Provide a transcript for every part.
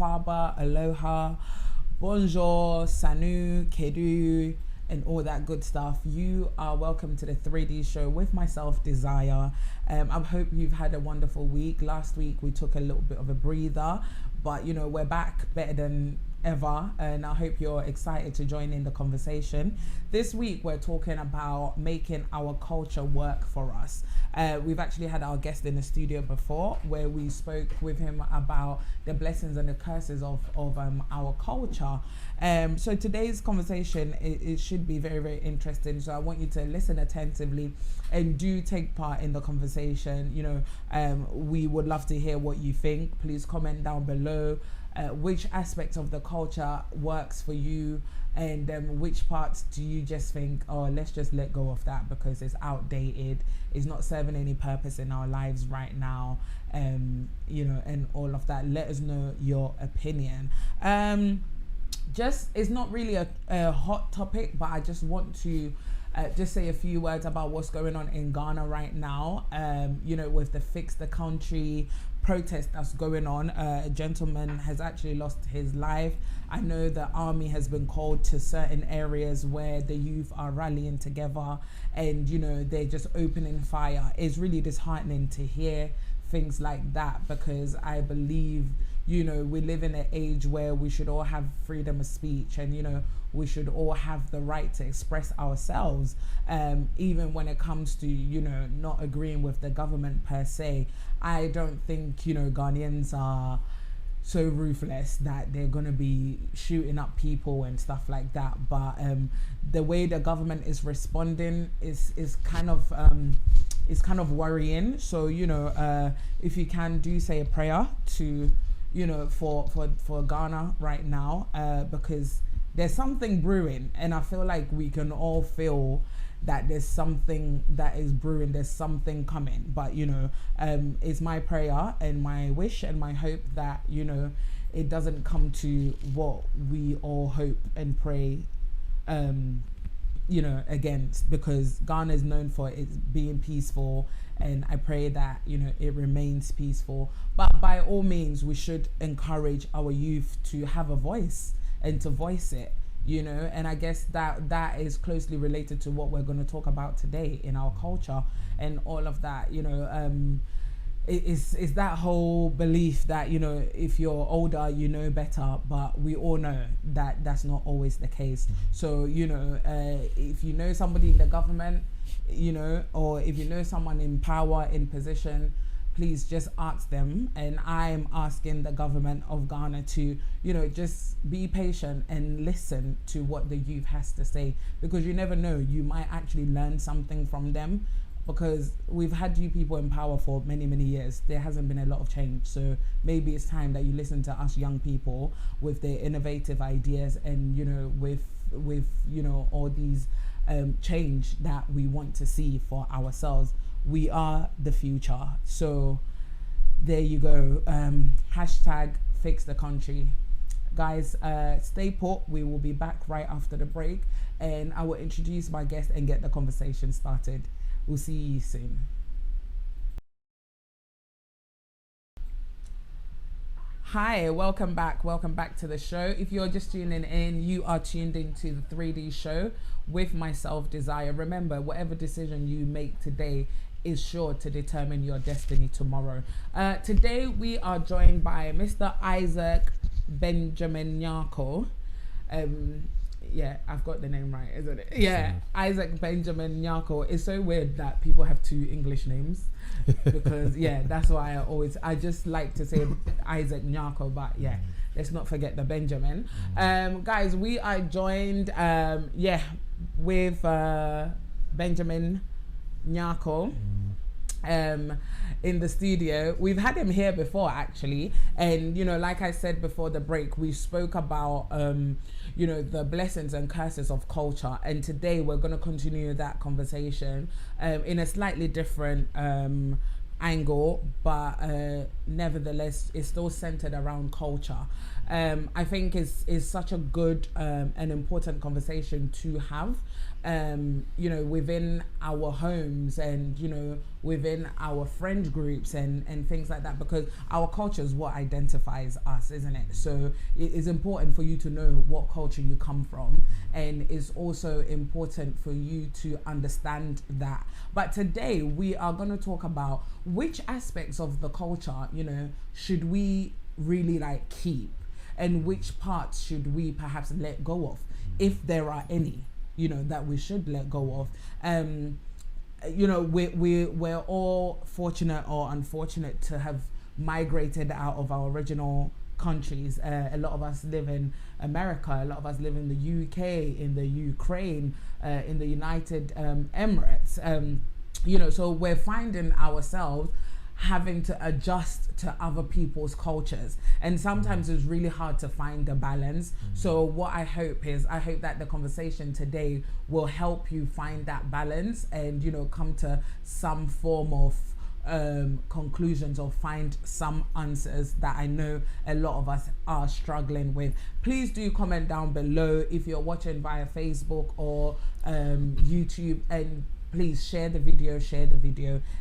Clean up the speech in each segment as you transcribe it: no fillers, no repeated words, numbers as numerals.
Kwaba, aloha, bonjour, sanu, kedu, and all that good stuff. You are welcome to the 3D show with myself, Desire. I hope you've had a wonderful week. Last week we took a little bit of a breather, but you know, we're back better than ever, and I hope you're excited to join in the conversation. This week we're talking about making our culture work for us. We've actually had our guest in the studio before, where we spoke with him about the blessings and the curses of our culture. So today's conversation, it should be very, very interesting. So I want you to listen attentively and do take part in the conversation. You know, we would love to hear what you think. Please comment down below. Which aspect of the culture works for you, and which parts do you just think, oh, let's just let go of that because it's outdated, it's not serving any purpose in our lives right now, you know, and all of that. Let us know your opinion. It's not really a hot topic, but I just want to just say a few words about what's going on in Ghana right now. You know, with the Fix the Country protest that's going on. A gentleman has actually lost his life. I know the army has been called to certain areas where the youth are rallying together, and you know, they're just opening fire. It's really disheartening to hear things like that, because I believe, you know, we live in an age where we should all have freedom of speech, and you know, we should all have the right to express ourselves, even when it comes to, you know, not agreeing with the government per se. I don't think, you know, Ghanaians are so ruthless that they're gonna be shooting up people and stuff like that, but the way the government is responding is kind of worrying. So you know, if you can, do say a prayer to, you know, for Ghana right now, because there's something brewing, and I feel like we can all feel that there's something that is brewing, there's something coming. But you know, it's my prayer and my wish and my hope that, you know, it doesn't come to what we all hope and pray, you know, against, because Ghana is known for it being peaceful, and I pray that, you know, it remains peaceful. But by all means, we should encourage our youth to have a voice and to voice it, you know. And I guess that is closely related to what we're going to talk about today in our culture and all of that. You know, it's that whole belief that, you know, if you're older, you know better, but we all know that that's not always the case. So, you know, if you know somebody in the government, you know, or if you know someone in power, in position, please just ask them. And I'm asking the government of Ghana to, you know, just be patient and listen to what the youth has to say, because you never know, you might actually learn something from them, because we've had you people in power for many, many years. There hasn't been a lot of change. So maybe it's time that you listen to us young people with their innovative ideas, and, you know, with you know, all these change that we want to see for ourselves. We are the future. So there you go. Hashtag Fix the Country. Guys, stay put. We will be back right after the break, and I will introduce my guest and get the conversation started. We'll see you soon. Hi, welcome back to the show. If you're just tuning in, you are tuned into the 3D show with myself, Desire. Remember, whatever decision you make today is sure to determine your destiny tomorrow. Today we are joined by Mr. Isaac Benjamin Nyako. Yeah, I've got the name right, isn't it? Yeah, Isaac Benjamin Nyako. It's so weird that people have two English names, because yeah, that's why I just like to say Isaac Nyako, but yeah, let's not forget the Benjamin. Guys, we are joined with Benjamin Nyako in the studio. We've had him here before, actually, and you know, like I said before the break, we spoke about you know, the blessings and curses of culture, and today we're going to continue that conversation in a slightly different angle, but nevertheless it's still centered around culture. I think is such a good and important conversation to have, you know, within our homes and, you know, within our friend groups and things like that, because our culture is what identifies us, isn't it? So it is important for you to know what culture you come from, and it's also important for you to understand that. But today we are going to talk about which aspects of the culture, you know, should we really like keep, and which parts should we perhaps let go of, if there are any, you know, that we should let go of. You know, we're all fortunate or unfortunate to have migrated out of our original countries. A lot of us live in America, a lot of us live in the UK, in the Ukraine, in the United Emirates. You know, so we're finding ourselves having to adjust to other people's cultures, and sometimes it's really hard to find the balance. So what I hope that the conversation today will help you find that balance and, you know, come to some form of conclusions or find some answers that I know a lot of us are struggling with. Please do comment down below if you're watching via Facebook or YouTube, and please share the video,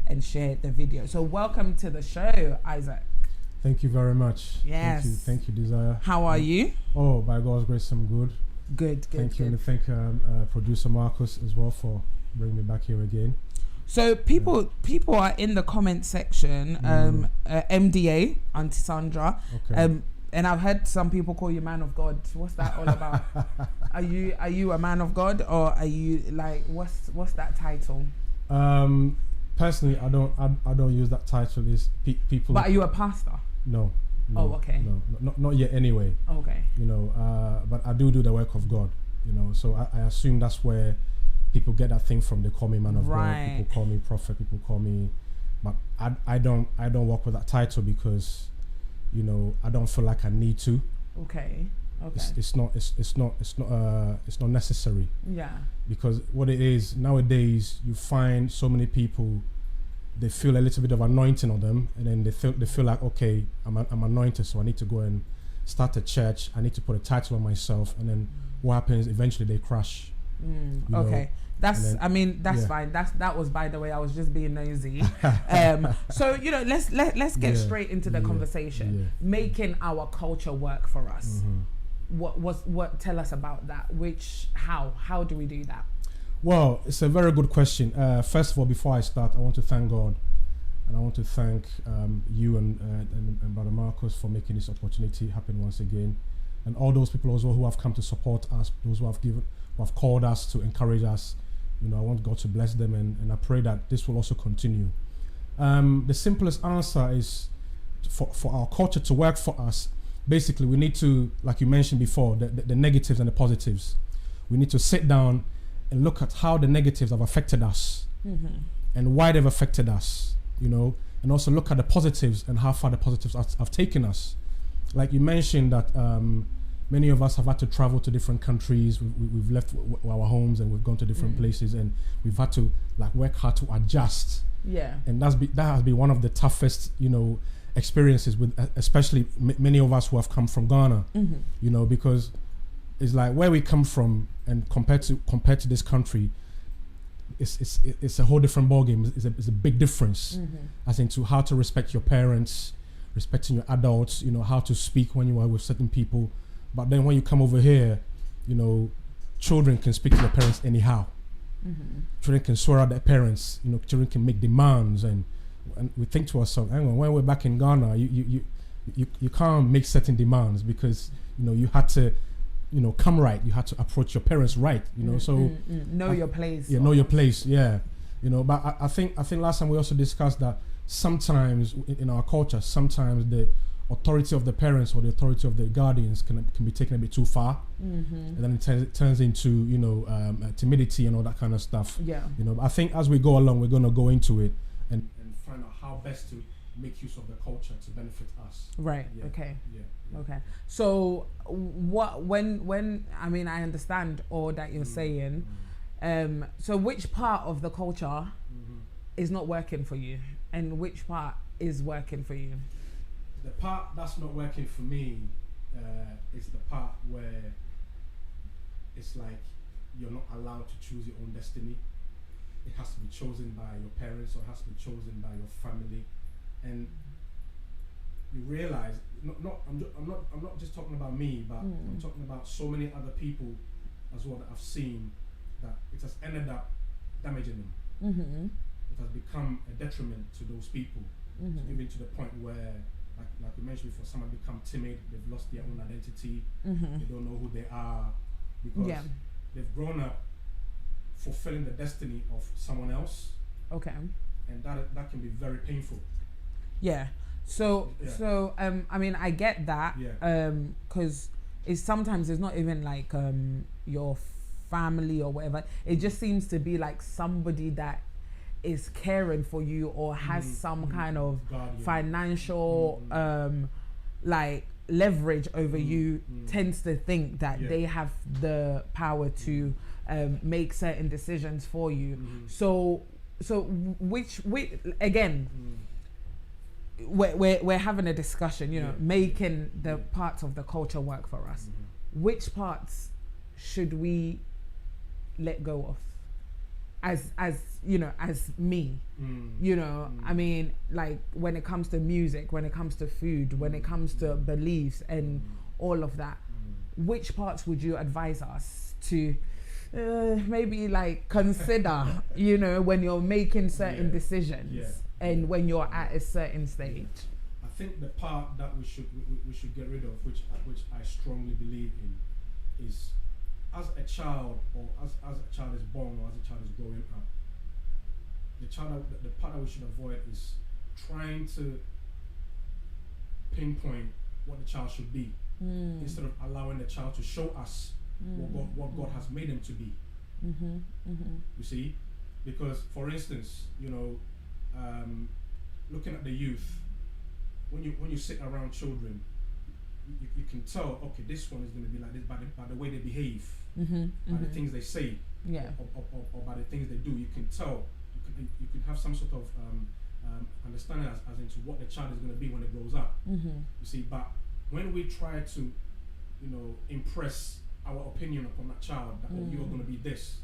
and share the video. So welcome to the show, Isaac. Thank you very much. Yes. Thank you, Desire. How are you? Oh, by God's grace, I'm good. Good. Thank you, and thank producer Marcus as well for bringing me back here again. So people are in the comment section. MDA, Auntie Sandra. Okay. And I've heard some people call you man of God. What's that all about? Are you a man of God, or are you like what's that title? Personally, I don't use that title. Is people. But are you a pastor? No. Oh, okay. No, not yet. Anyway. Okay. You know, but I do the work of God. You know, so I assume that's where people get that thing from. They call me man of God. People call me prophet. People call me, but I don't work with that title because, you know, I don't feel like I need to. Okay. It's not necessary. Yeah. Because what it is nowadays, you find so many people, they feel a little bit of anointing on them, and then they feel like, okay, I'm anointed, so I need to go and start a church. I need to put a title on myself, and then what happens? Eventually, they crash. Okay. That's yeah. fine. That was, by the way, I was just being nosy. So, you know, let's get straight into the conversation. Yeah. Making our culture work for us. What tell us about that? How do we do that? Well, it's a very good question. First of all, before I start, I want to thank God, and I want to thank you and Brother Marcus for making this opportunity happen once again, and all those people also who have come to support us, those who have called us to encourage us. You know, I want God to bless them, and I pray that this will also continue. The simplest answer is for our culture to work for us. Basically, we need to, like you mentioned before, the negatives and the positives. We need to sit down and look at how the negatives have affected us and why they've affected us, you know, and also look at the positives and how far the positives have taken us. Like you mentioned that many of us have had to travel to different countries. We've left our homes and we've gone to different places, and we've had to like work hard to adjust. Yeah. And that has been one of the toughest, you know, experiences with especially many of us who have come from Ghana. You know, because it's like where we come from and compared to this country, it's a whole different ballgame. It's a big difference as into how to respect your parents, respecting your adults, you know, how to speak when you are with certain people. But then when you come over here, you know, children can speak to their parents anyhow. Children can swear at their parents, you know, children can make demands, and we think to ourselves, hang on, when we're back in Ghana, you can't make certain demands because, you know, you had to, you know, come right. You had to approach your parents right, you know. So know your place. Yeah, know your place. Yeah, you know. But I think last time we also discussed that sometimes in our culture, sometimes the authority of the parents or the authority of the guardians can be taken a bit too far, and then it turns into, you know, timidity and all that kind of stuff. Yeah. You know, but I think as we go along, we're going to go into it and find out how best to make use of the culture to benefit us. Right. Yeah. Okay. Yeah. Okay. So when I mean, I understand all that you're saying. So which part of the culture is not working for you? and which part is working for you? The part that's not working for me is the part where it's like you're not allowed to choose your own destiny. It has to be chosen by your parents, or it has to be chosen by your family, and you realize I'm not just talking about me, but I'm talking about so many other people as well that I've seen that it has ended up damaging them. Mm-hmm. It has become a detriment to those people, even to the point where, like we mentioned before, some have become timid. They've lost their own identity. They don't know who they are because they've grown up fulfilling the destiny of someone else. Okay. And that can be very painful. Yeah. So I mean, I get that. Yeah. Because it's sometimes it's not even like your family or whatever. It just seems to be like somebody that is caring for you or has some kind of financial like leverage over you, tends to think that they have the power to make certain decisions for you. So which again, we're having a discussion, you know, making the parts of the culture work for us. Which parts should we let go of? As you know, as me, you know, I mean, like when it comes to music, when it comes to food, when it comes to beliefs and all of that, which parts would you advise us to maybe like consider, you know, when you're making certain decisions and when you're at a certain stage? I think the part that we should get rid of, which I strongly believe in, is as a child, or as a child is born, or as a child is growing up, the part that we should avoid is trying to pinpoint what the child should be, instead of allowing the child to show us what God has made them to be. You see, because for instance, you know, looking at the youth, when you sit around children, you can tell, okay, this one is going to be like this by the way they behave, by the things they say, or by the things they do. You can tell. You can have some sort of understanding as into what the child is going to be when it grows up. You see, but when we try to, you know, impress our opinion upon that child that oh, you are going to be this,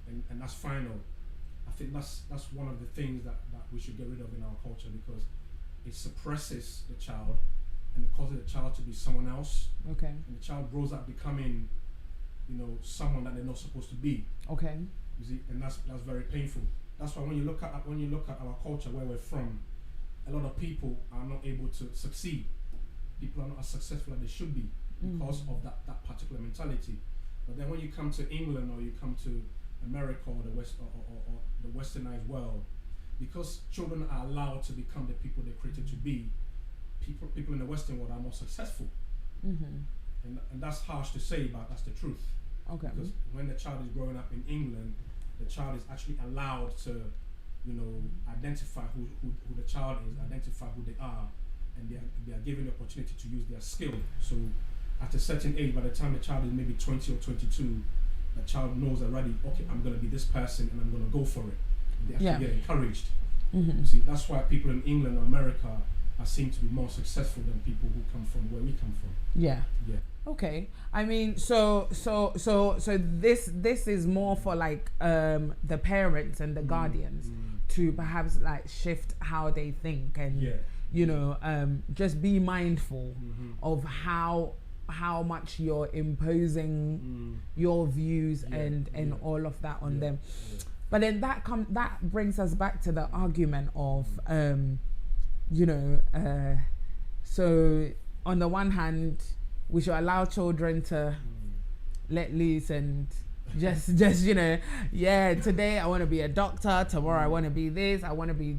and that's final. I think that's one of the things that we should get rid of in our culture, because it suppresses the child and it causes the child to be someone else. Okay. And the child grows up becoming, you know, someone that they're not supposed to be. Okay. You see, and that's very painful. That's why when you look at our culture, where we're from, a lot of people are not able to succeed. People are not as successful as they should be because of that particular mentality. But then when you come to England, or you come to America, or the West, or the westernized world, because children are allowed to become the people they're created to be, people in the Western world are more successful. And that's harsh to say, but that's the truth. Okay. Because when the child is growing up in England, the child is actually allowed to, you know, identify who the child is, identify who they are, and they are given the opportunity to use their skill. So at a certain age, by the time the child is maybe 20 or 22, the child knows already, okay, I'm going to be this person and I'm going to go for it. And they actually get encouraged. You see, that's why people in England or America seem to be more successful than people who come from where we come from. Yeah. Okay. I mean, so this is more for like the parents and the guardians to perhaps like shift how they think, and you know, just be mindful of how much you're imposing your views and all of that on them. But then that brings us back to the argument of you know, so on the one hand, we should allow children to let loose and just you know, today I want to be a doctor, tomorrow I want to be this, I want to be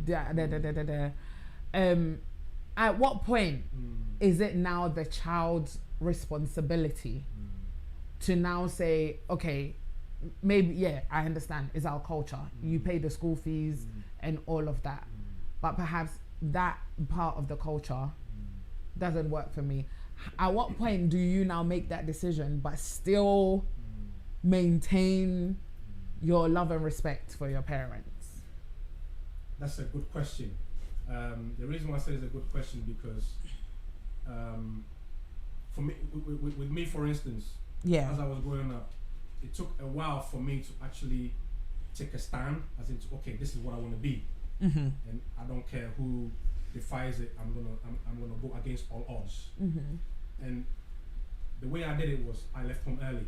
at what point is it now the child's responsibility to now say, okay, maybe I understand, it's our culture, you pay the school fees and all of that, but perhaps that part of the culture doesn't work for me. At what point do you now make that decision but still maintain your love and respect for your parents? That's a good question. The reason why I say it's a good question because for me, with me, for instance, Yeah. as I was growing up, it took a while for me to actually take a stand, as in, okay, this is what I want to be, Mm-hmm. and I don't care who defies it. I'm gonna go against all odds. Mm-hmm. And the way I did it was I left home early.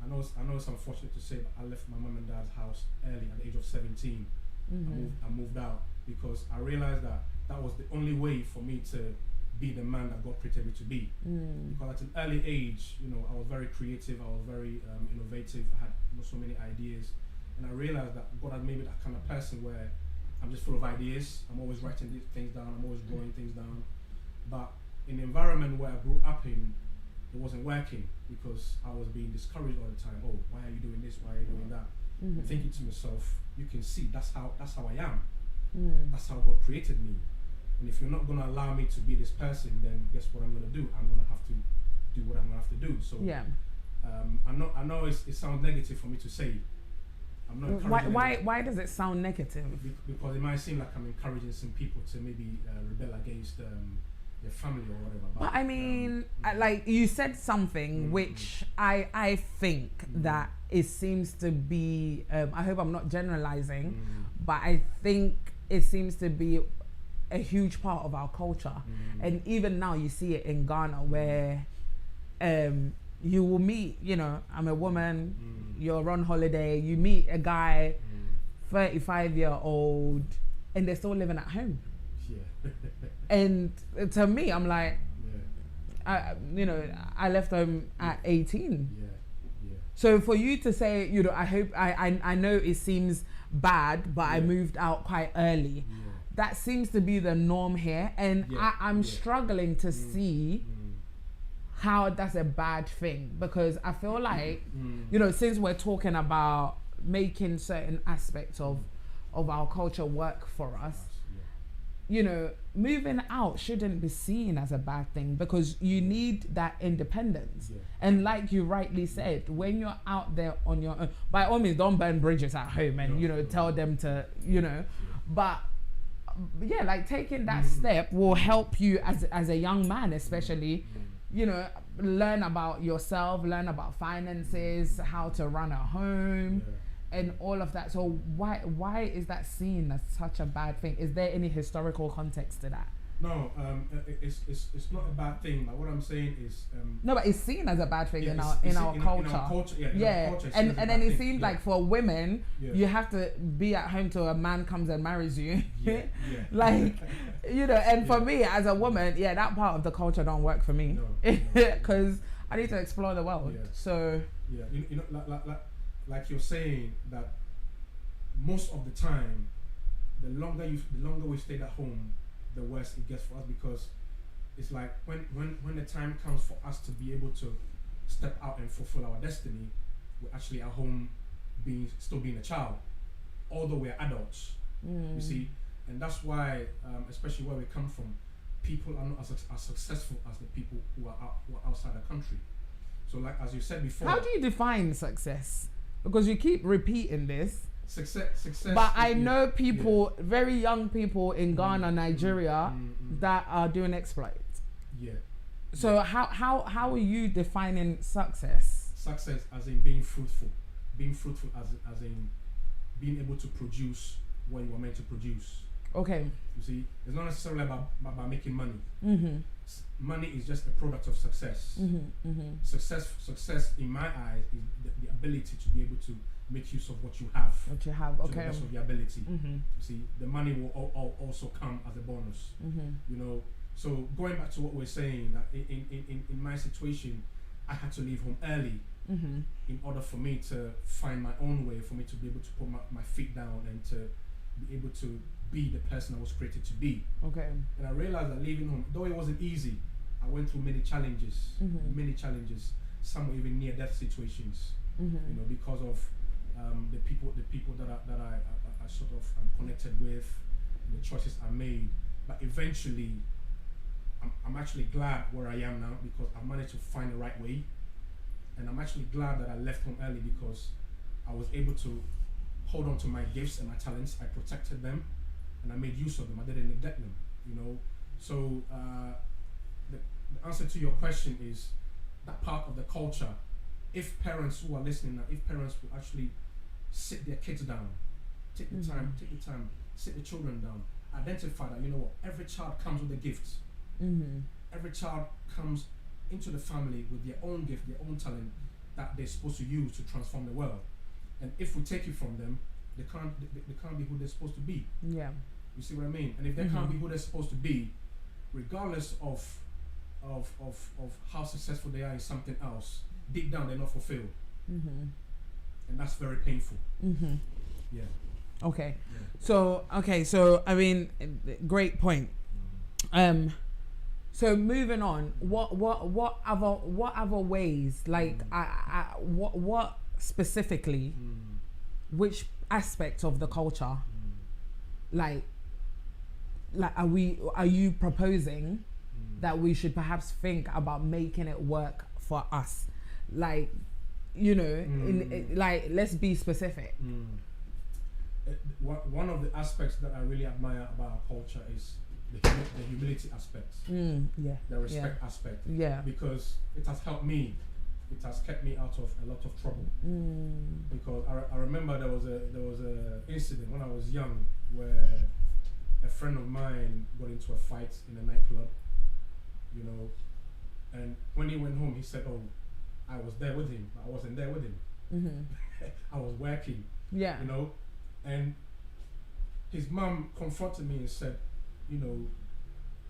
I know it's unfortunate to say, but I left my mum and dad's house early at the age of 17. Mm-hmm. I moved out because I realized that was the only way for me to be the man that God created me to be. Mm. Because at an early age, I was very creative, I was very innovative, I had so many ideas, and I realized that God had made me that kind of person where I'm just full of ideas, I'm always writing these things down, I'm always drawing things down. But in the environment where I grew up in, it wasn't working because I was being discouraged all the time. Oh, why are you doing this? Why are you doing that? Mm-hmm. I'm thinking to myself, you can see that's how I am. Mm. That's how God created me. And if you're not going to allow me to be this person, then guess what I'm going to do? I'm going to have to do what I'm going to have to do. So Yeah. I know it sounds negative for me to say. I'm not encouraging Why does it sound negative? because it might seem like I'm encouraging some people to maybe rebel against their family or whatever. But I mean, like you said something which I think that it seems to be. I hope I'm not generalizing, but I think it seems to be a huge part of our culture, and even now you see it in Ghana where you will meet. I'm a woman. You're on holiday. You meet a guy, 35-year-old, and they're still living at home. Yeah. And to me, I'm like, Yeah. I left home at 18. Yeah. Yeah. So for you to say, I hope, I know it seems bad, but I moved out quite early. Yeah. That seems to be the norm here. And I'm struggling to see how that's a bad thing, because I feel like, since we're talking about making certain aspects of our culture work for us, moving out shouldn't be seen as a bad thing, because you need that independence. And like you rightly said, when you're out there on your own, by all means, don't burn bridges at home and, tell them to, but yeah, like taking that step will help you as a young man, especially, learn about yourself, learn about finances, how to run a home. And all of that. So why is that seen as such a bad thing? Is there any historical context to that? No, it's not a bad thing. But what I'm saying is no, but it's seen as a bad thing in our culture. In our culture, and then it seems like for women, Yeah. you have to be at home till a man comes and marries you. Yeah. Like, and for me as a woman, that part of the culture don't work for me, because I need to explore the world. Yeah. So like you're saying, that most of the time, the longer we stayed at home, the worse it gets for us, because it's like when the time comes for us to be able to step out and fulfill our destiny, we're actually at home still being a child, although we're adults. You see, and that's why, especially where we come from, people are not as successful as the people who are outside the country. So, like as you said before, how do you define success? Because you keep repeating this. Success. But I know people, very young people in Ghana, Nigeria, that are doing exploits. Yeah. So how are you defining success? Success as in being fruitful as in being able to produce what you were meant to produce. Okay. You see, it's not necessarily about making money. Money is just a product of success. Success in my eyes is the ability to be able to make use of what you have. What you have, okay. To the best of your ability. You see, the money will also come as a bonus. So going back to what we're saying, that in my situation, I had to leave home early in order for me to find my own way, for me to be able to put my feet down and to be able to be the person I was created to be. Okay. And I realized that leaving home, though it wasn't easy, I went through many challenges. Some were even near-death situations. Because of the people that I sort of connected with, the choices I made. But eventually, I'm actually glad where I am now, because I managed to find the right way. And I'm actually glad that I left home early, because I was able to hold on to my gifts and my talents. I protected them. and I made use of them. I didn't neglect them, you know. So the answer to your question is that part of the culture. If parents who are listening now, if parents will actually sit their kids down, take the time, sit the children down, identify that, you know what, every child comes with a gift. Every child comes into the family with their own gift, their own talent that they're supposed to use to transform the world. And if we take it from them, they can't be who they're supposed to be. Yeah. You see what I mean? And if they can't be who they're supposed to be, regardless of how successful they are in something else, deep down they're not fulfilled. And that's very painful. Yeah. Okay. Yeah. So I mean, great point. So moving on, what other ways, like what specifically, which aspect of the culture, like are you proposing that we should perhaps think about making it work for us, like, you know, like, let's be specific. One of the aspects that I really admire about our culture is the humility aspect, the respect aspect, because it has helped me. It has kept me out of a lot of trouble. Because I remember there was a incident when I was young where a friend of mine got into a fight in a nightclub, you know, and when he went home, he said, "Oh, I was there with him. I wasn't there with him. I was working." You know, and his mom confronted me and said, "You know,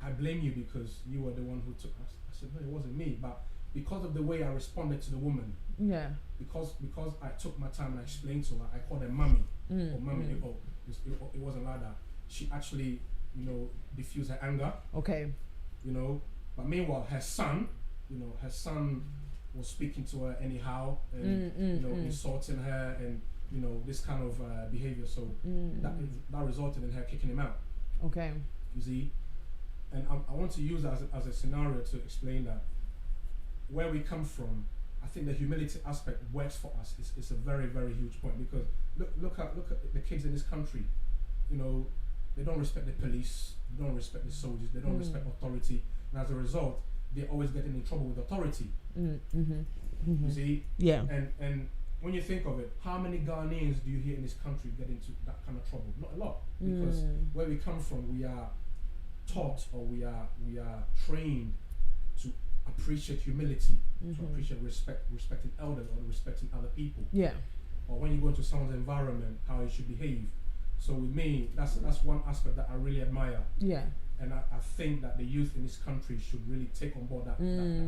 I blame you because you were the one who took us." I said, "No, it wasn't me, but because of the way I responded to the woman, because I took my time and I explained to her, I called her mommy, or mommy, it wasn't like that. She actually, you know, diffused her anger. Okay. You know, but meanwhile, her son was speaking to her anyhow, and you know, insulting her, and you know, this kind of behavior. So that resulted in her kicking him out. Okay. You see, and I want to use that as a scenario to explain that where we come from. I think the humility aspect works for us. It's a very, very huge point, because look at the kids in this country. You know, they don't respect the police, they don't respect the soldiers, they don't respect authority, and as a result, they're always getting in trouble with authority. You see? Yeah. And when you think of it, how many Ghanaians do you hear in this country get into that kind of trouble? Not a lot, because where we come from, we are taught, or we are trained to appreciate humility, to appreciate respecting elders, or respecting other people. Yeah. Or when you go into someone's environment, how you should behave. So with me, that's one aspect that I really admire. Yeah. And I think that the youth in this country should really take on board that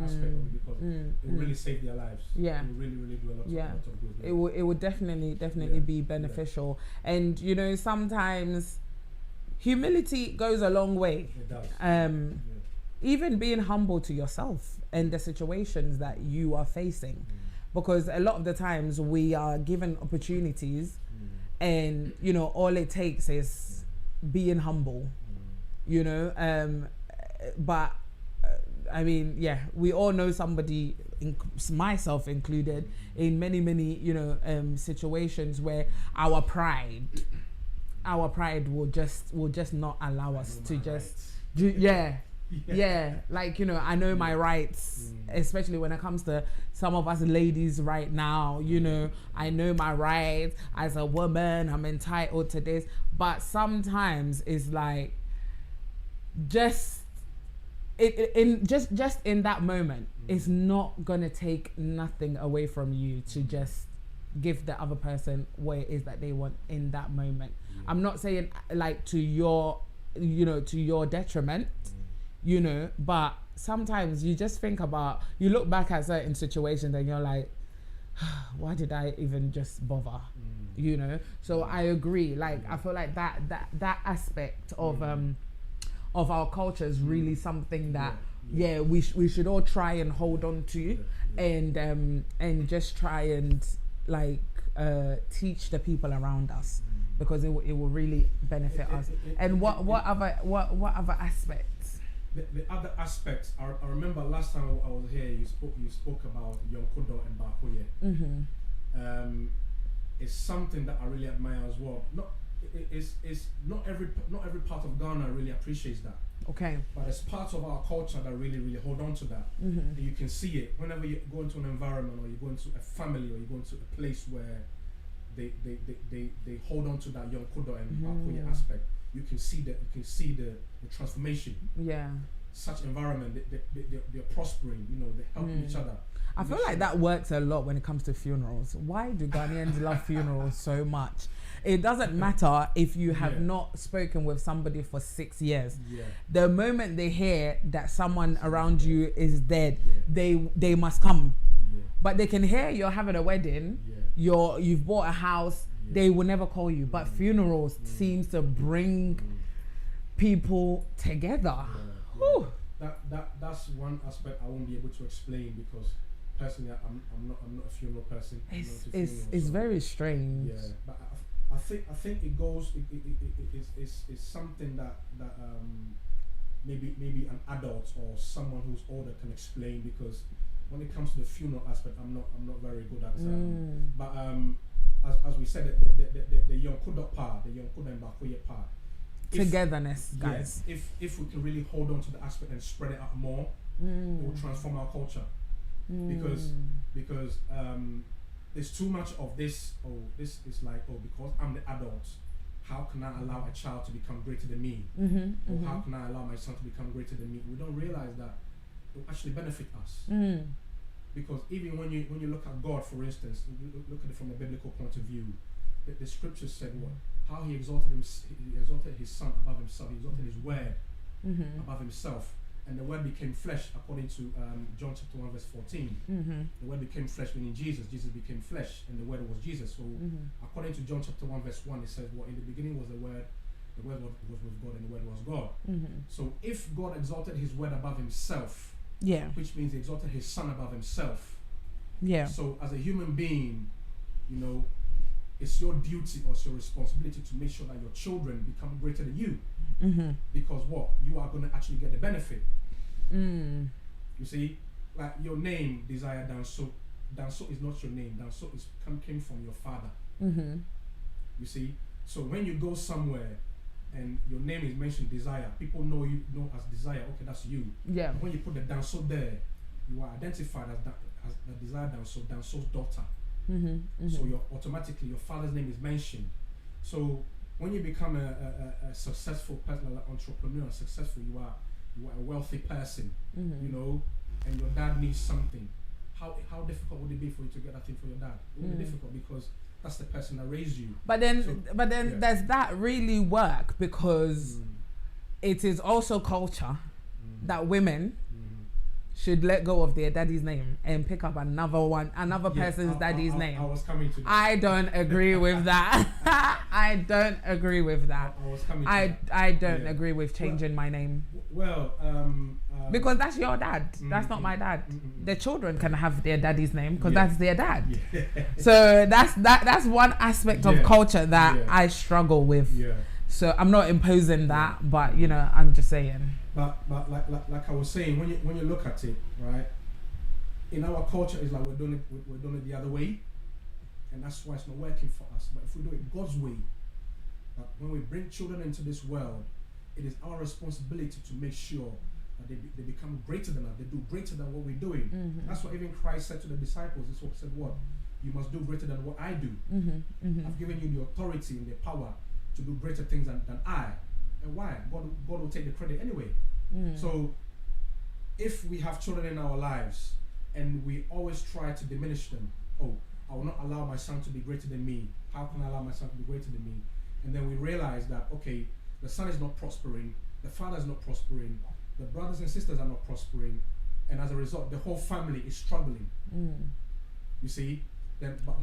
aspect of it, because it will really save their lives. Yeah. It will really, really do a lot of good. It would definitely be beneficial. Yeah. And you know, sometimes humility goes a long way. It does. Even being humble to yourself and the situations that you are facing, because a lot of the times we are given opportunities, and you know, all it takes is being humble. You know, but I mean, yeah, we all know somebody, myself included, in many, you know, situations where our pride will just not allow us to just do. Yeah, like, you know, I know my rights, especially when it comes to some of us ladies right now. You know, I know my rights as a woman, I'm entitled to this, but sometimes it's like, just in that moment, it's not gonna take nothing away from you to just give the other person what it is that they want in that moment. I'm not saying like to your detriment, you know, but sometimes you just think about, you look back at certain situations and you're like, why did I even just bother? You know. So I agree, like I feel like that aspect of our culture is really something that we should all try and hold on to, and just try and like teach the people around us, because it will really benefit us. And what other aspects? The other aspects, I remember last time I was here, you spoke about Yonkodo and Bahoye. It's something that I really admire as well. it's not every part of Ghana really appreciates that. Okay. But it's part of our culture that really hold on to that. And you can see it whenever you go into an environment, or you go into a family, or you go into a place where they hold on to that young kudo and Bakoye aspect. You can see the transformation. Yeah. Such environment, they're prospering. They're helping each other. I feel like that works a lot when it comes to funerals. Why do Ghanaians love funerals so much? It doesn't matter if you have not spoken with somebody for 6 years. Yeah. The moment they hear that someone around you is dead, they must come. Yeah. But they can hear you're having a wedding, you've bought a house, they will never call you. But funerals seems to bring people together. Yeah. That's one aspect I won't be able to explain, because personally I'm not a funeral person. It's very strange. Yeah, but I think it goes. It's something that maybe an adult or someone who's older can explain, because when it comes to the funeral aspect, I'm not very good at. But as we said, the young kudo part, the young kudo and Bakoye part. Togetherness, guys. Yes, if we can really hold on to the aspect and spread it out more, it will transform our culture. Because there's too much of this. This is like, because I'm the adult, how can I allow a child to become greater than me? Or how can I allow my son to become greater than me? We don't realize that it will actually benefit us. Because even when you look at God, for instance, look at it from a biblical point of view, the scriptures said what? How he exalted his son above himself. He exalted his word above himself. And the word became flesh, according to John chapter 1 verse 14. The word became flesh, meaning Jesus. Jesus became flesh, and the word was Jesus. So according to John chapter 1 verse 1, it says, well, in the beginning was the word was with God, and the word was God. So if God exalted his word above himself, which means he exalted his son above himself. So as a human being, it's your duty or it's your responsibility to make sure that your children become greater than you. Because what? You are going to actually get the benefit. You see, like your name, Desire Danso. Danso is not your name. Danso came from your father. You see, so when you go somewhere and your name is mentioned, Desire, people know you as Desire. Okay, that's you. Yeah. When you put the Danso there, you are identified as the Desire Danso, Danso's daughter. So automatically your father's name is mentioned. So when you become a successful person, like an entrepreneur, successful, you are a wealthy person, and your dad needs something. How difficult would it be for you to get that thing for your dad? It would be difficult, because that's the person that raised you. But then does that really work? Because it is also culture that women should let go of their daddy's name and pick up another person's daddy's name. I was coming to that. I don't agree with that. I don't agree with that. I was coming to I that. I don't agree with changing my name. Well, because that's your dad. That's not my dad. The children can have their daddy's name because that's their dad. So that's one aspect of culture that I struggle with. So I'm not imposing that, but I'm just saying. But like I was saying, when you look at it, right, in our culture, it's like we're doing it the other way, and that's why it's not working for us. But if we do it God's way, that when we bring children into this world, it is our responsibility to make sure that they become greater than us. They do greater than what we're doing. That's what even Christ said to the disciples. He said, "What? You must do greater than what I do. I've given you the authority and the power to do greater things than I." And why? God will take the credit anyway. So if we have children in our lives and we always try to diminish them, I will not allow my son to be greater than me. How can I allow my son to be greater than me? And then we realize that, okay, the son is not prospering, the father is not prospering, the brothers and sisters are not prospering, and as a result, the whole family is struggling. You see?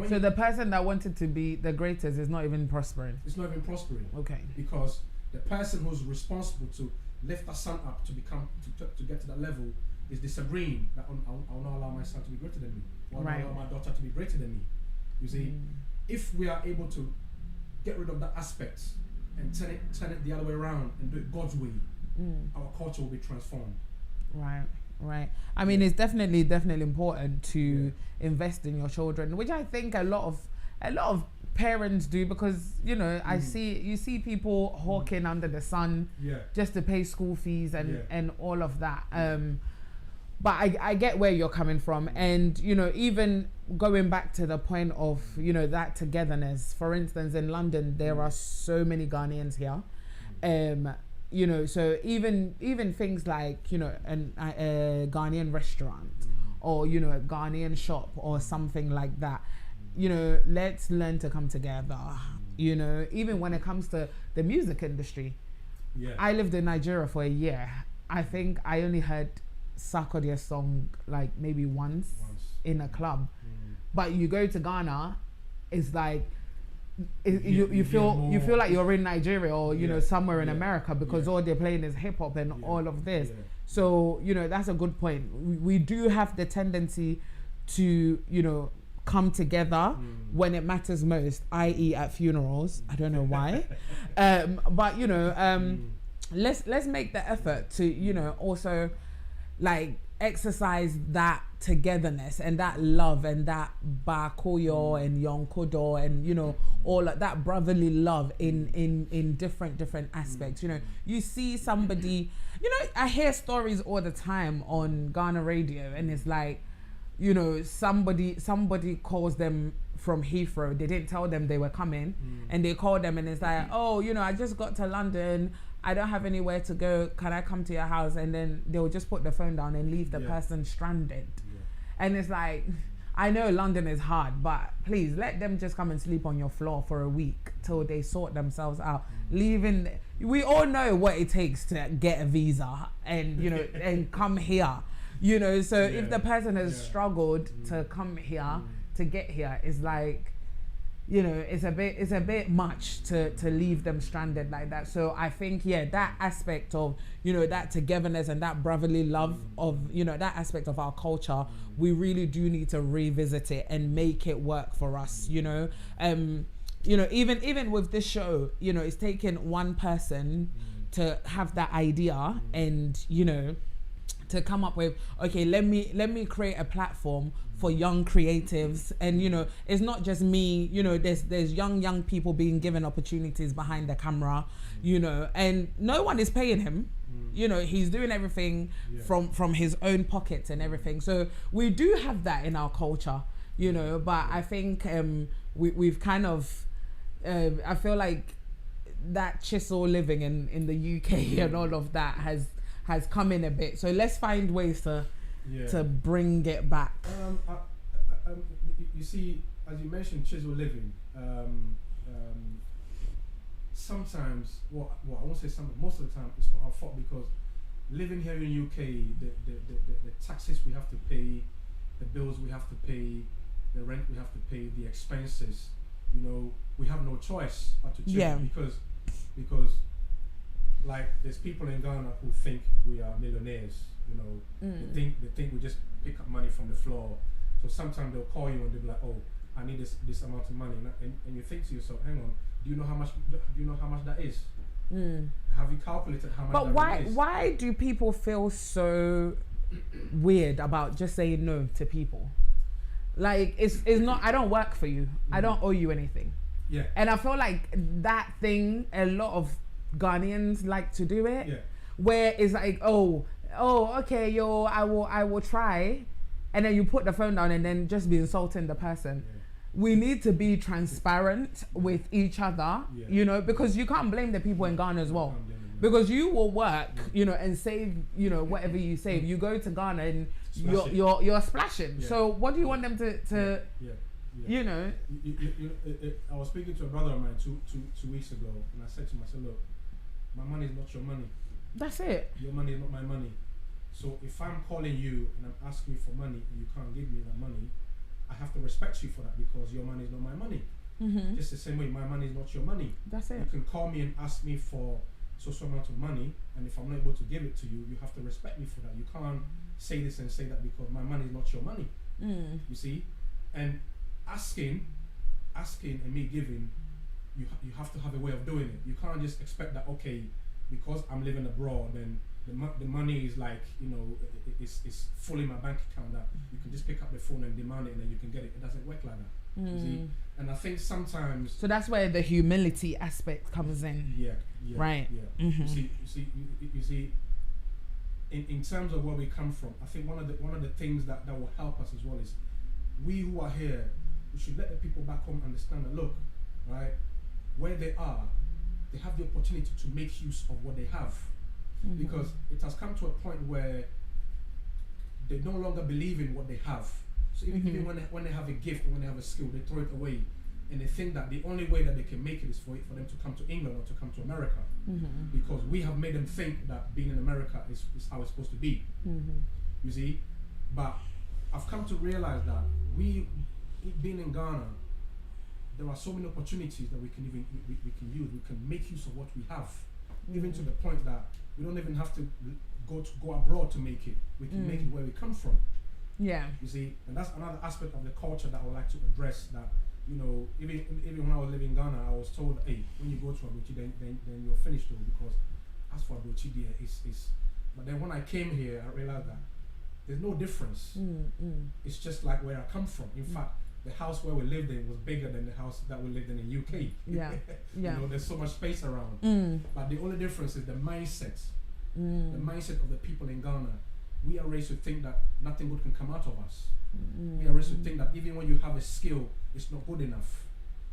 So the person that wanted to be the greatest is not even prospering? It's not even prospering. Okay. Because the person who's responsible to lift the son up to get to that level is disagreeing that I will not allow my son to be greater than me. I will not allow my daughter to be greater than me. You see, if we are able to get rid of that aspect and turn it the other way around and do it God's way, our culture will be transformed. Right. I mean, it's definitely important to invest in your children, which I think a lot of parents do, because you see people hawking under the sun just to pay school fees and all of that. But I get where you're coming from, and even going back to the point of that togetherness. For instance, in London, there are so many Ghanaians here, so even things like a Ghanaian restaurant or a Ghanaian shop or something like that. Let's learn to come together. Even when it comes to the music industry. I lived in Nigeria for a year. I think I only heard Sarkodie's song like maybe once in a club. But you go to Ghana, it's like you feel like you're in Nigeria or somewhere in America, because all they're playing is hip hop and all of this. So that's a good point. We do have the tendency to come together when it matters most, i.e. at funerals. I don't know why. But let's make the effort to also like exercise that togetherness and that love and that bakoyo and yonkodo and all of that brotherly love in different aspects. You see somebody, I hear stories all the time on Ghana radio, and it's like somebody calls them from Heathrow. They didn't tell them they were coming, and they called them, and it's like, oh, I just got to London, I don't have anywhere to go, can I come to your house? And then they'll just put the phone down and leave the person stranded. And it's like, I know London is hard, but please let them just come and sleep on your floor for a week till they sort themselves out. We all know what it takes to get a visa and and come here. So if the person has struggled to come here, to get here, it's like, it's a bit much to leave them stranded like that. So I think, that aspect of, that togetherness and that brotherly love of, that aspect of our culture, we really do need to revisit it and make it work for us, even with this show, it's taken one person to have that idea and, to come up with, okay, let me create a platform for young creatives. And it's not just me, there's young people being given opportunities behind the camera, and no one is paying him. He's doing everything from his own pockets and everything. So we do have that in our culture, but I think we've kind of I feel like that chisel living in the UK and all of that has come in a bit. So let's find ways to bring it back. You see, as you mentioned, chisel living. Sometimes, I won't say something. Most of the time, it's not our fault, because living here in UK, the taxes we have to pay, the bills we have to pay, the rent we have to pay, the expenses. We have no choice but to chisel, because like there's people in Ghana who think we are millionaires. They think we just pick up money from the floor. So sometimes they'll call you and they'll be like, oh, I need this amount of money, and you think to yourself, hang on, do you know how much that is? Have you calculated how much? But why do people feel so weird about just saying no to people? Like it's not, I don't work for you, I don't owe you anything. And I feel like that thing, a lot of Ghanaians like to do it, where it's like, oh, okay, I will try, and then you put the phone down and then just be insulting the person. We need to be transparent with each other, because you can't blame the people in Ghana as well, because you will work, and save, whatever you save. You go to Ghana and you're splashing. So what do you want them to I was speaking to a brother of mine two weeks ago, and I said to him, I said, look, my money is not your money. That's it. Your money is not my money. So if I'm calling you and I'm asking you for money and you can't give me that money, I have to respect you for that, because your money is not my money. Just the same way, my money is not your money. That's it. You can call me and ask me for so amount of money, and if I'm not able to give it to you, you have to respect me for that. You can't say this and say that, because my money is not your money. You see? And asking and me giving, you have to have a way of doing it. You can't just expect that, okay, because I'm living abroad, then the money is like, it's full in my bank account that you can just pick up the phone and demand it and then you can get it. It doesn't work like that. You see? And I think sometimes. So that's where the humility aspect comes in. Yeah. Right. Yeah. You see. In terms of where we come from, I think one of the things that will help us as well is we who are here, we should let the people back home understand that, look, right, where they are, they have the opportunity to make use of what they have. Because it has come to a point where they no longer believe in what they have. So even when they have a gift and when they have a skill, they throw it away. And they think that the only way that they can make it is for them to come to England or to come to America. Because we have made them think that being in America is how it's supposed to be. You see? But I've come to realize that being in Ghana, there are so many opportunities that we can use. We can make use of what we have. Even to the point that we don't even have to go abroad to make it. We can make it where we come from. Yeah. You see? And that's another aspect of the culture that I would like to address, that even when I was living in Ghana, I was told, hey, when you go to Abuchi, then you're finished though, because as for Abuchi there is but then when I came here, I realized that there's no difference. It's just like where I come from. In fact, the house where we lived in was bigger than the house that we lived in UK. Yeah. There's so much space around. But the only difference is the mindset. The mindset of the people in Ghana. We are raised to think that nothing good can come out of us. We are raised to think that even when you have a skill, it's not good enough.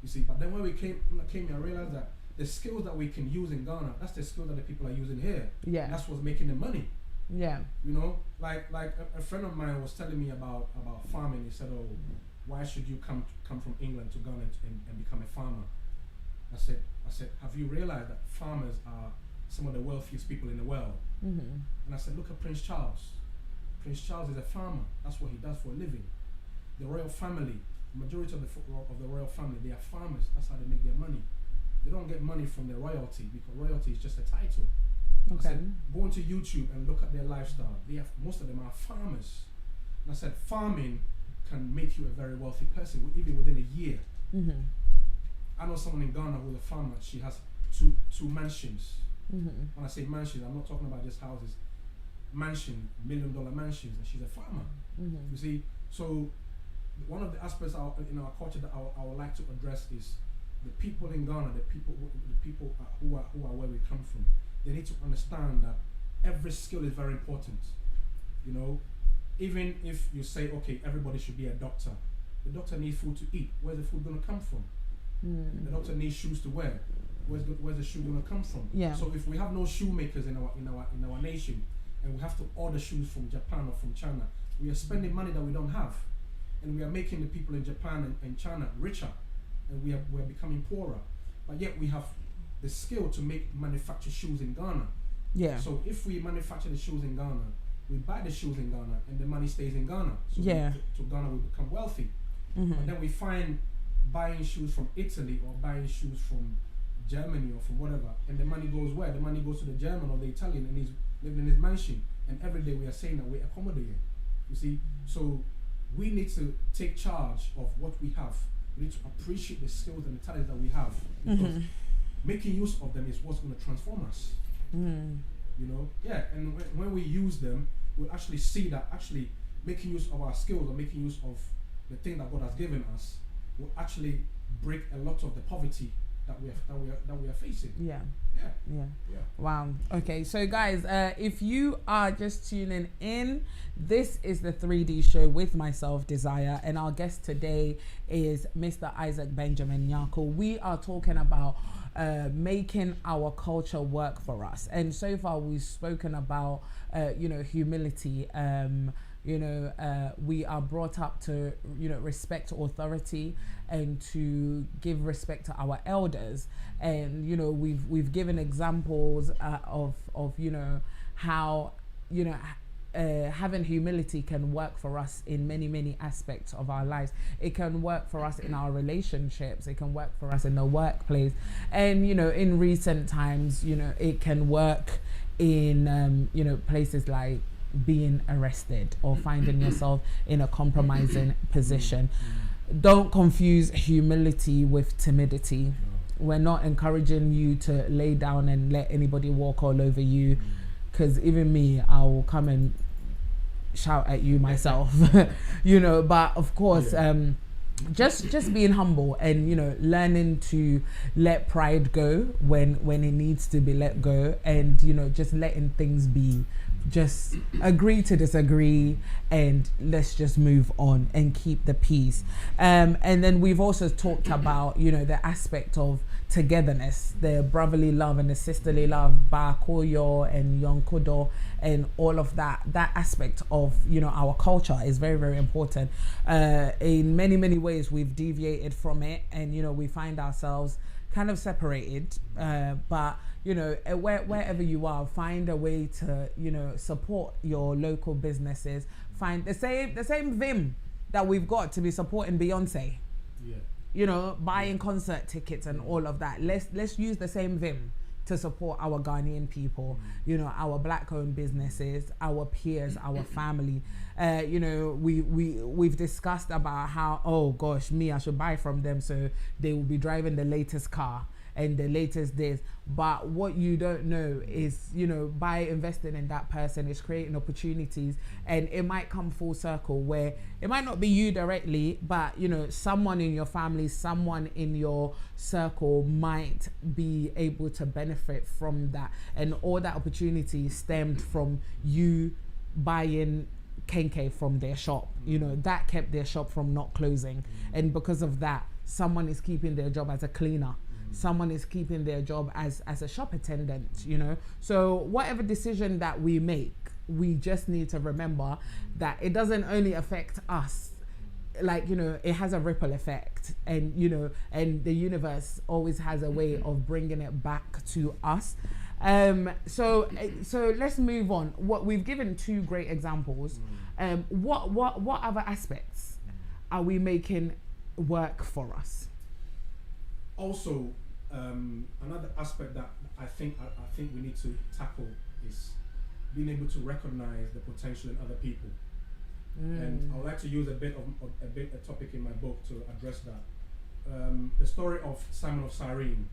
You see, but then when I came here, I realized that the skills that we can use in Ghana, that's the skills that the people are using here. Yeah. And that's what's making the money. Yeah. Like a friend of mine was telling me about farming. He said, oh, why should you come from England to Ghana and become a farmer? I said, have you realized that farmers are some of the wealthiest people in the world? And I said, look at Prince Charles. Prince Charles is a farmer. That's what he does for a living. The royal family, the majority of the royal family, they are farmers. That's how they make their money. They don't get money from their royalty, because royalty is just a title. Okay. I said, go onto YouTube and look at their lifestyle. Most of them are farmers. And I said, farming can make you a very wealthy person, even within a year. I know someone in Ghana who's a farmer. She has two mansions. When I say mansions, I'm not talking about just houses. Mansion, $1 million mansions, and she's a farmer. You see, so one of the aspects in our culture that I would like to address is the people in Ghana, the people who are where we come from. They need to understand that every skill is very important. Even if you say, okay, everybody should be a doctor, the doctor needs food to eat. Where's the food going to come from? The doctor needs shoes to wear. Where's the shoe going to come from? Yeah. So if we have no shoemakers in our nation, and we have to order shoes from Japan or from China, we are spending money that we don't have, and we are making the people in Japan and China richer, and we are becoming poorer. But yet we have the skill to manufacture shoes in Ghana. Yeah. So if we manufacture the shoes in Ghana, we buy the shoes in Ghana, and the money stays in Ghana. So to Ghana we become wealthy. But then we find buying shoes from Italy or buying shoes from Germany or from whatever, and the money goes where? The money goes to the German or the Italian, and he's living in his mansion. And every day we are saying that we're accommodating. You see? So we need to take charge of what we have. We need to appreciate the skills and the talents that we have, because making use of them is what's going to transform us. Yeah. And when we use them, we'll actually see that actually making use of our skills or making use of the thing that God has given us will actually break a lot of the poverty that we are facing. Yeah. Wow. Okay, so guys, if you are just tuning in, this is the 3D show with myself, Desire, and our guest today is Mr. Isaac Benjamin Nyako. We are talking about making our culture work for us, and so far we've spoken about humility. We are brought up to respect authority and to give respect to our elders, and we've given examples of how having humility can work for us in many aspects of our lives. It can work for us in our relationships, it can work for us in the workplace, and in recent times it can work in places like being arrested or finding yourself in a compromising position. Don't confuse humility with timidity. We're not encouraging you to lay down and let anybody walk all over you. because even me, I will come and shout at you myself, you know. But of course, just being humble and, you know, learning to let pride go when it needs to be let go, and, you know, just letting things be. Just agree to disagree, and let's just move on and keep the peace. And then we've also talked about, you know, the aspect of togetherness, the brotherly love and the sisterly love, Ba Koyo and Yonkodo, and all of that aspect of, you know, our culture is very, very important. In many ways we've deviated from it, and, you know, we find ourselves kind of separated, but, you know, wherever you are, find a way to, you know, support your local businesses. Find the same vim that we've got to be supporting Beyonce. Yeah. You know, buying concert tickets and all of that. Let's use the same vim to support our Ghanaian people, you know, our black-owned businesses, our peers, our family. You know, we've discussed about how, oh gosh, I should buy from them so they will be driving the latest car and the latest this. But what you don't know is, you know, by investing in that person, it's creating opportunities, and it might come full circle where it might not be you directly, but, you know, someone in your family, someone in your circle might be able to benefit from that. And all that opportunity stemmed from you buying Kenke from their shop. You know, that kept their shop from not closing. And because of that, someone is keeping their job as a cleaner. Someone is keeping their job as a shop attendant, you know. So whatever decision that we make, we just need to remember that it doesn't only affect us. Like, you know, it has a ripple effect, and, you know, and the universe always has a way of bringing it back to us. So let's move on. What we've given two great examples. What other aspects are we making work for us? Also, another aspect that I think we need to tackle is being able to recognize the potential in other people. And I would like to use a topic in my book to address that. The story of Simon of Cyrene,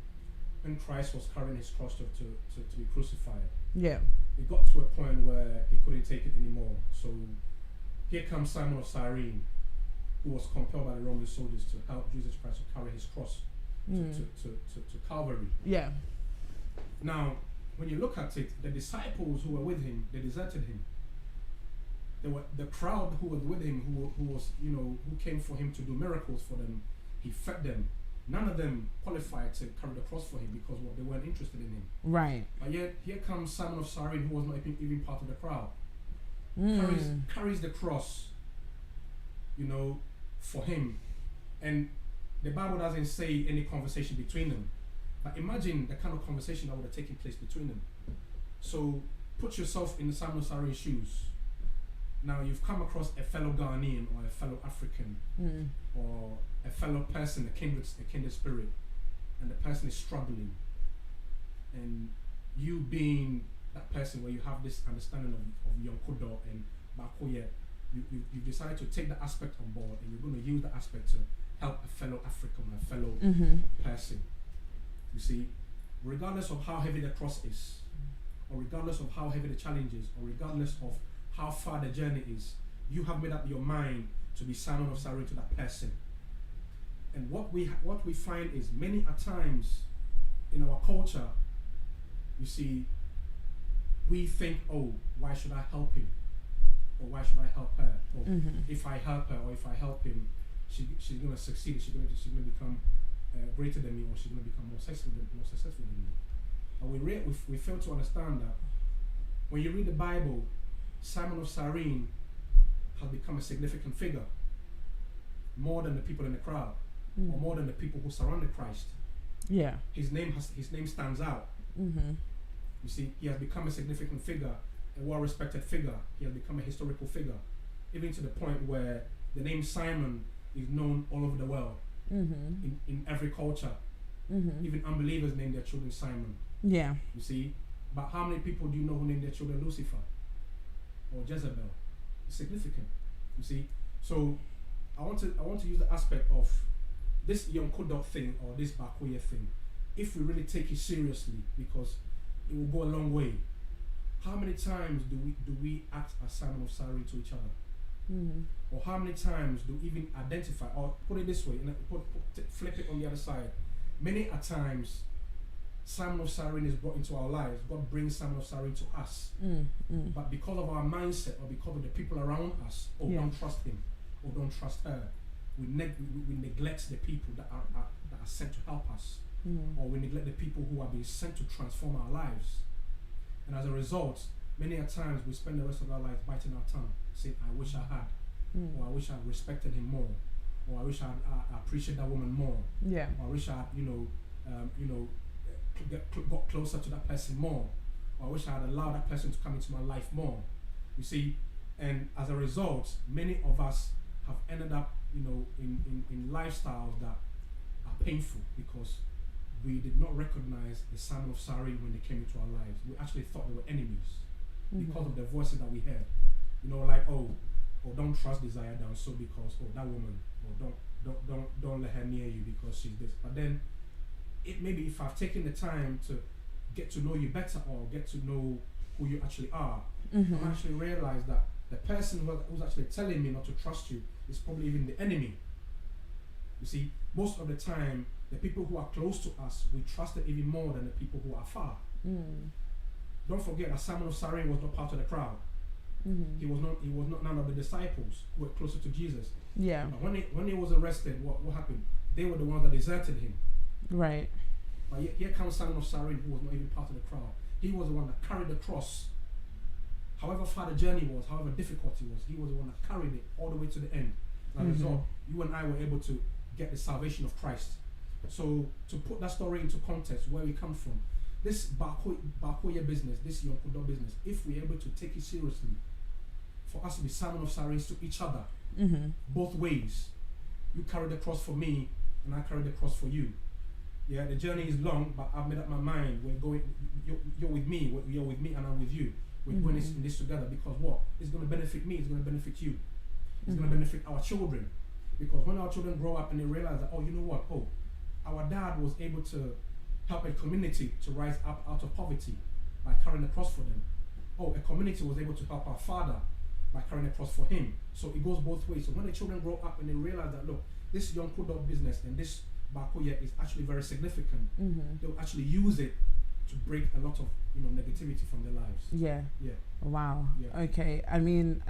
when Christ was carrying his cross to be crucified. Yeah. It got to a point where he couldn't take it anymore. So here comes Simon of Cyrene, who was compelled by the Roman soldiers to help Jesus Christ to carry his cross to Calvary. Yeah. Now, when you look at it, the disciples who were with him, they deserted him. The crowd who was with him, who was, you know, who came for him to do miracles for them, he fed them. None of them qualified to carry the cross for him because they weren't interested in him. Right. But yet here comes Simon of Cyrene, who was not even part of the crowd. Carries the cross, you know, for him. And the Bible doesn't say any conversation between them. But imagine the kind of conversation that would have taken place between them. So put yourself in Simon of Cyrene's shoes. Now you've come across a fellow Ghanaian or a fellow African or a fellow person, a kindred spirit, and the person is struggling. And you being that person where you have this understanding of Yonkodo and Bakoye, you decided to take the aspect on board, and you're going to use the aspect to help a fellow African or a fellow person. You see, regardless of how heavy the cross is, or regardless of how heavy the challenge is, or regardless of how far the journey is, you have made up your mind to be Simon of Cyrene to that person. And what we find is many a times in our culture, you see, we think, oh, why should I help him? Or why should I help her? Or if I help her or if I help him, she's going to succeed. She's going to become greater than me, or she's going to become more successful than me. But we fail to understand that when you read the Bible, Simon of Cyrene has become a significant figure, more than the people in the crowd, or more than the people who surrounded Christ. Yeah, his name stands out. You see, he has become a significant figure, a well-respected figure. He has become a historical figure, even to the point where the name Simon is known all over the world, in every culture. Even unbelievers name their children Simon. Yeah, you see, but how many people do you know who name their children Lucifer or Jezebel? It's significant, you see. So I want to use the aspect of this Yonkodo thing or this Bakoye thing, if we really take it seriously, because it will go a long way. how many times do we act as Simon of Cyrene to each other? Or how many times do we even identify, or put it this way, flip it on the other side. Many a times, Simon of Cyrene is brought into our lives. God brings Simon of Cyrene to us. But because of our mindset, or because of the people around us, don't trust him, or don't trust her, we neglect the people that are sent to help us, or we neglect the people who are being sent to transform our lives. And as a result, many a times we spend the rest of our lives biting our tongue, saying, I wish I had, or I wish I respected him more, or I wish I appreciated that woman more, or I wish I got closer to that person more, or I wish I had allowed that person to come into my life more. You see, and as a result, many of us have ended up, in lifestyles that are painful because we did not recognize the Simon of Cyrene when they came into our lives. We actually thought they were enemies because of the voices that we heard. Like, don't trust Desire Danso because that woman, or don't let her near you because she's this. But then, maybe if I've taken the time to get to know you better or get to know who you actually are, I actually realize that the person who's actually telling me not to trust you is probably even the enemy. You see, most of the time, the people who are close to us, we trust them even more than the people who are far. Don't forget that Simon of Cyrene was not part of the crowd. He was not none of the disciples who were closer to Jesus. Yeah. But when he was arrested, what happened? They were the ones that deserted him. Right. But here comes Simon of Cyrene, who was not even part of the crowd. He was the one that carried the cross. However far the journey was, however difficult it was, he was the one that carried it all the way to the end. As a result, you and I were able to get the salvation of Christ. So to put that story into context, where we come from, this Bakoye business, this Yonkudo business, if we're able to take it seriously, for us to be Simon of Cyrene to each other, both ways. You carry the cross for me, and I carry the cross for you. Yeah, the journey is long, but I've made up my mind. We're going. You're with me. You're with me, and I'm with you. We're doing this together because what? It's going to benefit me. It's going to benefit you. It's going to benefit our children. Because when our children grow up and they realize that, you know what? Our dad was able to help a community to rise up out of poverty by carrying the cross for them. A community was able to help our father by carrying the cross for him. So it goes both ways. So when the children grow up and they realize that, look, this young Kudo business and this Bakoye is actually very significant, they'll actually use it to break a lot of negativity from their lives. Yeah. Wow. Yeah. Okay. I mean,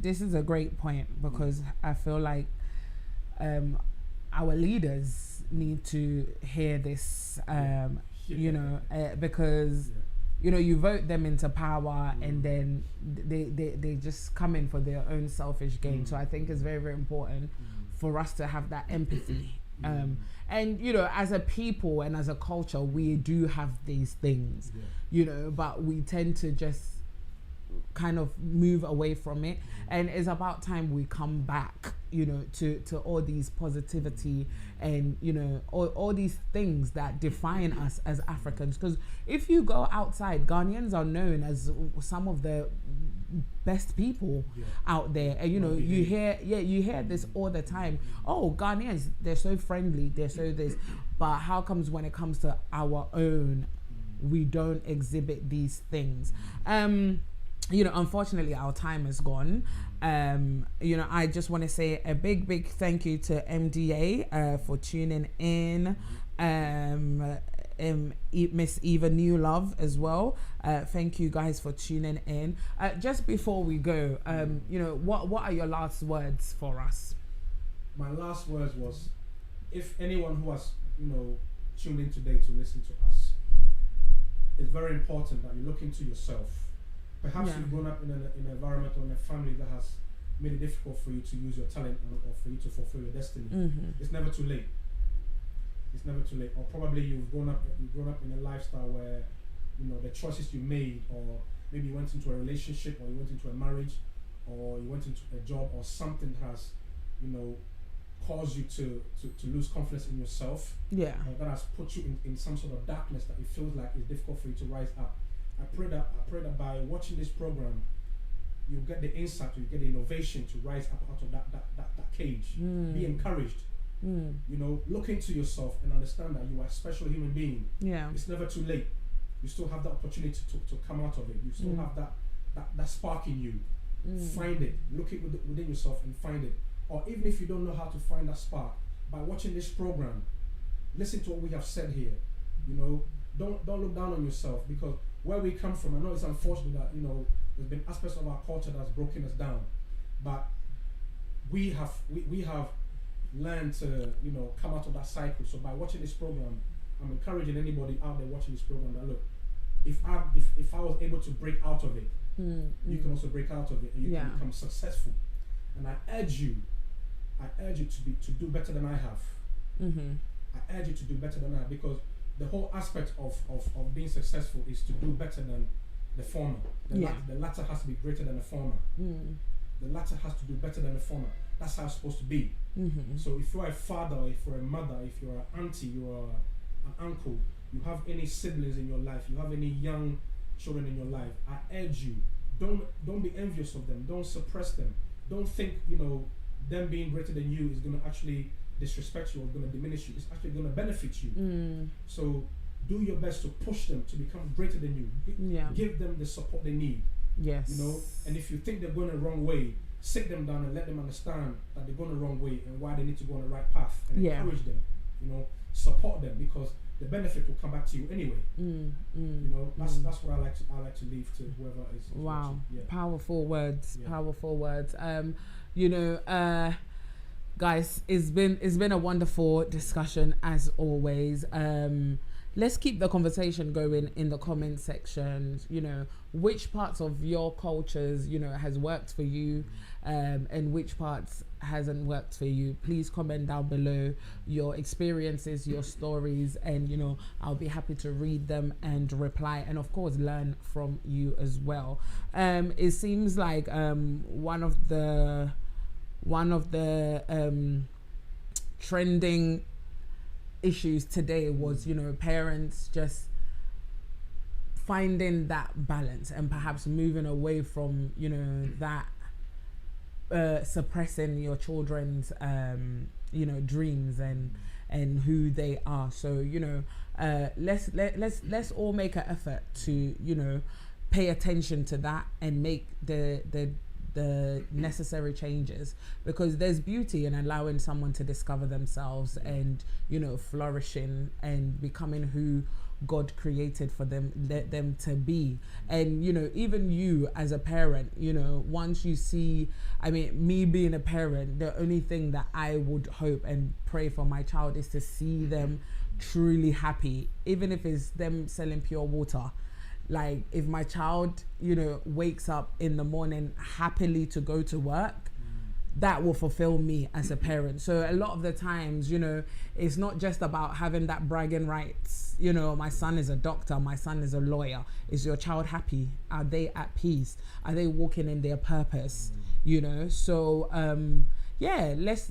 this is a great point because I feel like our leaders need to hear this. Because you vote them into power and then they just come in for their own selfish gain. So I think it's very, very important for us to have that empathy. And as a people and as a culture, we do have these things, but we tend to just kind of move away from it. And it's about time we come back, to all these positivity and, all these things that define us as Africans. Because if you go outside, Ghanaians are known as some of the best people out there. And, you hear this all the time. Oh, Ghanaians, they're so friendly, they're so this. But how comes when it comes to our own, we don't exhibit these things? Unfortunately, our time is gone. I just want to say a big, big thank you to MDA for tuning in. Miss Eva New Love as well. Thank you guys for tuning in. Just before we go, what are your last words for us? My last words was, if anyone who has tuned in today to listen to us, it's very important that you look into yourself. Perhaps you've grown up in an environment or in a family that has made it difficult for you to use your talent or for you to fulfill your destiny. It's never too late. It's never too late. Or probably you've grown up in a lifestyle where the choices you made, or maybe you went into a relationship, or you went into a marriage, or you went into a job, or something has caused you to lose confidence in yourself. That has put you in some sort of darkness that it feels like it's difficult for you to rise up. I pray that by watching this program, you get the insight, you get the innovation to rise up out of that cage. Be encouraged. Look into yourself and understand that you are a special human being. It's never too late. you still have the opportunity to come out of it. You still have that spark in you. Find it. Look it within yourself and find it. Or even if you don't know how to find that spark, by watching this program, listen to what we have said here. You know, don't look down on yourself, because where we come from, I know it's unfortunate that, you know, there's been aspects of our culture that's broken us down, but we have learned to, you know, come out of that cycle. So by watching this program, I'm encouraging anybody out there watching this program that, look, if I was able to break out of it, you can also break out of it, and you can become successful. And I urge you to do better than I have. I urge you to do better than I have, because the whole aspect of being successful is to do better than the former. The latter has to be greater than the former. The latter has to do better than the former. That's how it's supposed to be. So if you're a father, if you're a mother, if you're an auntie, you're an uncle, you have any siblings in your life, you have any young children in your life, I urge you, don't be envious of them. Don't suppress them. Don't think, you know, them being greater than you is going to actually disrespect you or going to diminish you. It's actually going to benefit you. So do your best to push them to become greater than you. Give them the support they need. Yes. You know, and if you think they're going the wrong way, sit them down and let them understand that they're going the wrong way and why they need to go on the right path, and encourage them. You know, support them, because the benefit will come back to you anyway. You know, that's what I like to leave to whoever is. Wow. Powerful words. Powerful words. You know, guys, it's been a wonderful discussion as always. Let's keep the conversation going in the comment section. You know, which parts of your cultures, you know, has worked for you, and which parts hasn't worked for you. Please comment down below your experiences, your stories, and, you know, I'll be happy to read them and reply, and of course learn from you as well. It seems like one of the trending issues today was, you know, parents just finding that balance and perhaps moving away from, you know, that suppressing your children's you know, dreams and who they are. So, you know, let's all make an effort to, you know, pay attention to that and make the necessary changes, because there's beauty in allowing someone to discover themselves and, you know, flourishing and becoming who God created for them to be. And, you know, even you as a parent, you know, once you see, I mean, me being a parent, the only thing that I would hope and pray for my child is to see them truly happy, even if it's them selling pure water. Like, if my child, you know, wakes up in the morning happily to go to work, that will fulfill me as a parent. So a lot of the times, you know, it's not just about having that bragging rights. You know, my son is a doctor, my son is a lawyer. Is your child happy? Are they at peace? Are they walking in their purpose? You know, so yeah, let's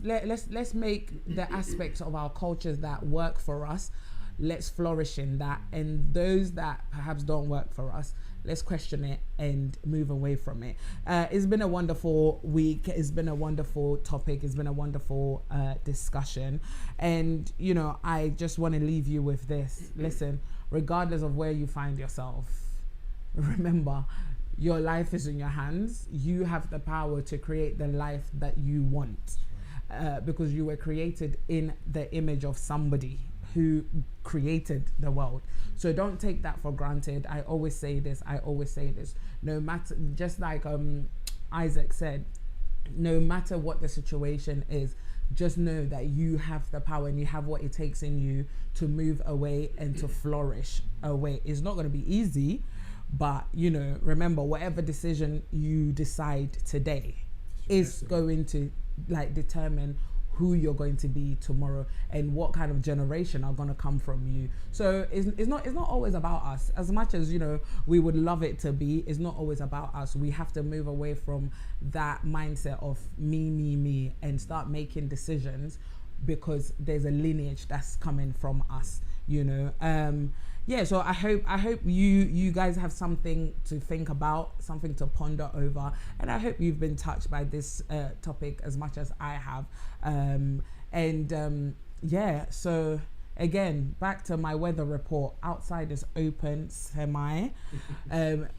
make the aspects of our cultures that work for us, let's flourish in that, and those that perhaps don't work for us, let's question it and move away from it. It's been a wonderful week. It's been a wonderful topic. It's been a wonderful discussion. And, you know, I just want to leave you with this. Listen, regardless of where you find yourself, remember, your life is in your hands. You have the power to create the life that you want, because you were created in the image of somebody who created the world. So don't take that for granted. I always say this. No matter, just like Isaac said, no matter what the situation is, just know that you have the power and you have what it takes in you to move away and to flourish away. It's not going to be easy, but, you know, remember, whatever decision you decide today is going to, like, determine who you're going to be tomorrow and what kind of generation are going to come from you. So it's not always about us. As much as, you know, we would love it to be, it's not always about us. We have to move away from that mindset of me and start making decisions, because there's a lineage that's coming from us, you know. Yeah, so I hope you guys have something to think about, something to ponder over, and I hope you've been touched by this topic as much as I have. Yeah, so again, back to my weather report. Outside is open, semi.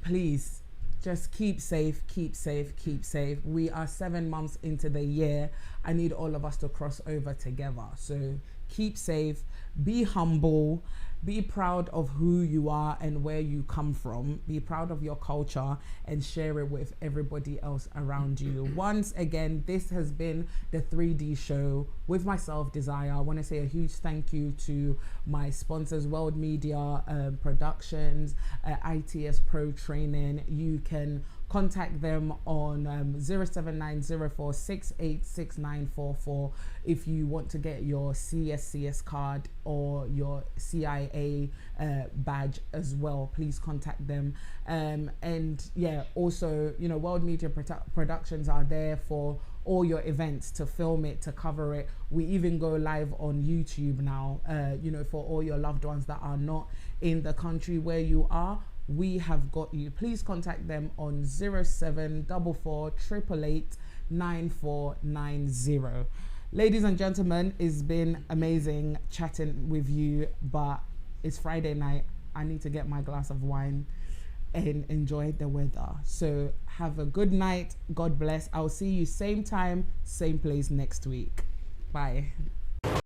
Please just keep safe, keep safe, keep safe. We are 7 months into the year. I need all of us to cross over together. So keep safe, be humble, be proud of who you are and where you come from. Be proud of your culture and share it with everybody else around you. Once again, this has been the 3D show with myself, Desire. I want to say a huge thank you to my sponsors, World Media Productions, ITS Pro Training. You can contact them on 07904686944 if you want to get your CSCS card or your CIA badge as well. Please contact them. And yeah, also, you know, World Media Productions are there for all your events, to film it, to cover it. We even go live on YouTube now, you know, for all your loved ones that are not in the country where you are. We have got you. Please contact them on 0744 888 9490. Ladies and gentlemen, it's been amazing chatting with you, but it's Friday night. I need to get my glass of wine and enjoy the weather. So have a good night. God bless. I'll see you same time, same place next week. Bye.